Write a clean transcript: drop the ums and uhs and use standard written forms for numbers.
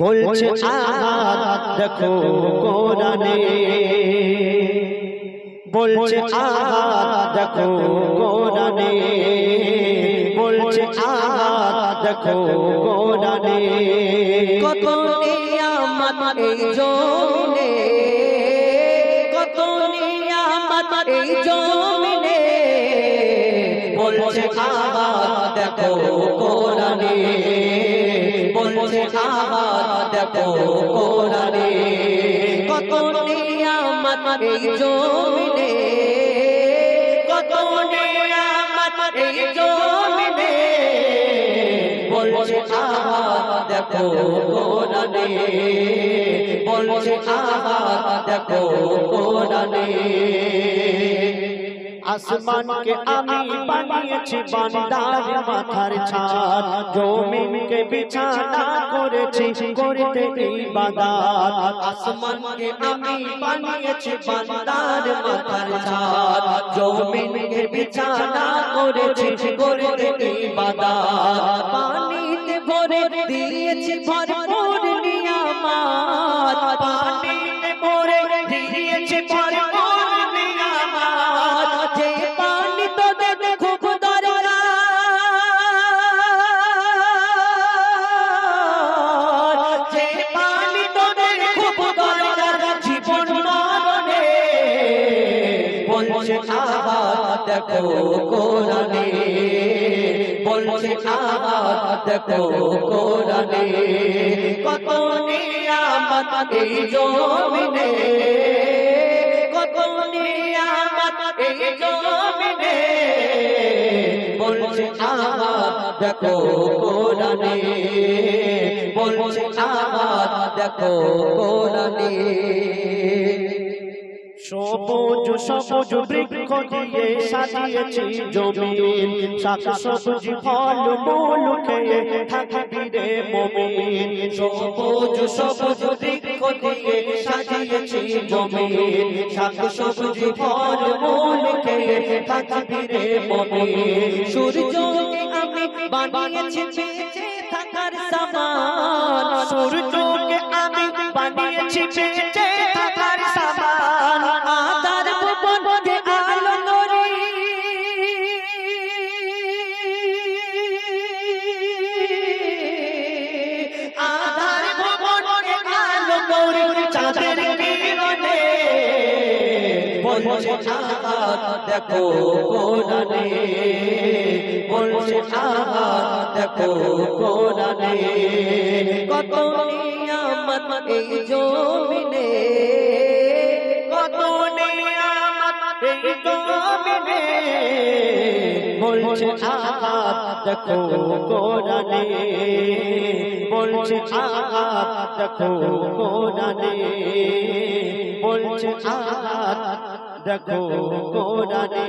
বলছে আহাত দেখো কোরআনে, বলছে আহাত দেখো কোরআনে, বলছে আহাত দেখো কোরআনে। কত নিয়ামত এই জমিনে, কত নিয়ামত এই জমিনে, বলছে আহাত দেখো কোরআনে, বলছে আহাত দেখো কোরআনে। কত নিয়ামত এই জমিনে, কত নিয়ামত এই জমিনে, বলছে আহাত দেখো কোরআনে, বলছে আহাত দেখো কোরআনে। আসমানকে আমি বানিয়েছি বান্দার মাথার ছাদ, জমিনকে বিছানা করেছি করতে ইবাদত। আসমানকে আমি বানিয়েছি বান্দার মাথার ছাদ, জমিনকে বিছানা করেছি করতে ইবাদত। পানিতে ভরে দিয়েছি ভরপুর নিয়ামত, পানিতে ভরে দিয়েছি ভরপুর নিয়ামত। যে পানি তোদের খুব দরকার, যে পানি তোদের খুব দরকার জীবন মরণে, বলছে আহাত দেখো কোরআনে, বলছে আহাত দেখো কোরআনে। কত নিয়ামত এই জমিনে, কত নিয়ামত এই জমিনে, বলছে আহাত দেখো কোরআনে, বলছে আহাত দেখো কোরআনে। সবুজ সবুজ বৃক্ষ দিয়ে সাজিয়েছি জমিন, শাক সবজি ফল মূল খেয়ে থাকবি রে মুমিন। সবুজ সবুজ বৃক্ষ দিয়ে সাজিয়েছি জমিন, শাক সবজি ফল মূল খেয়ে থাকবি রে মুমিন। সূর্যকে আমি বানিয়েছি বেঁচে থাকার সামান, সূর্যকে আমি বানিয়েছি বেঁচে থাকার সামান। আধার ভুবনকে আলো করি, আধার ভুবনকে আলো করি চাঁদের কিরণে, বলছে আহাত দেখো কোরআনে, বলছে আহাত দেখো কোরআনে। কত নিয়ামত এই জমিনে, কত নিয়ামত এই জমিনে, বলছে আহাত দেখো কোরআনে, বলছে আহাত দেখো কোরআনে, বলছে আহাত দেখো কোরআনে।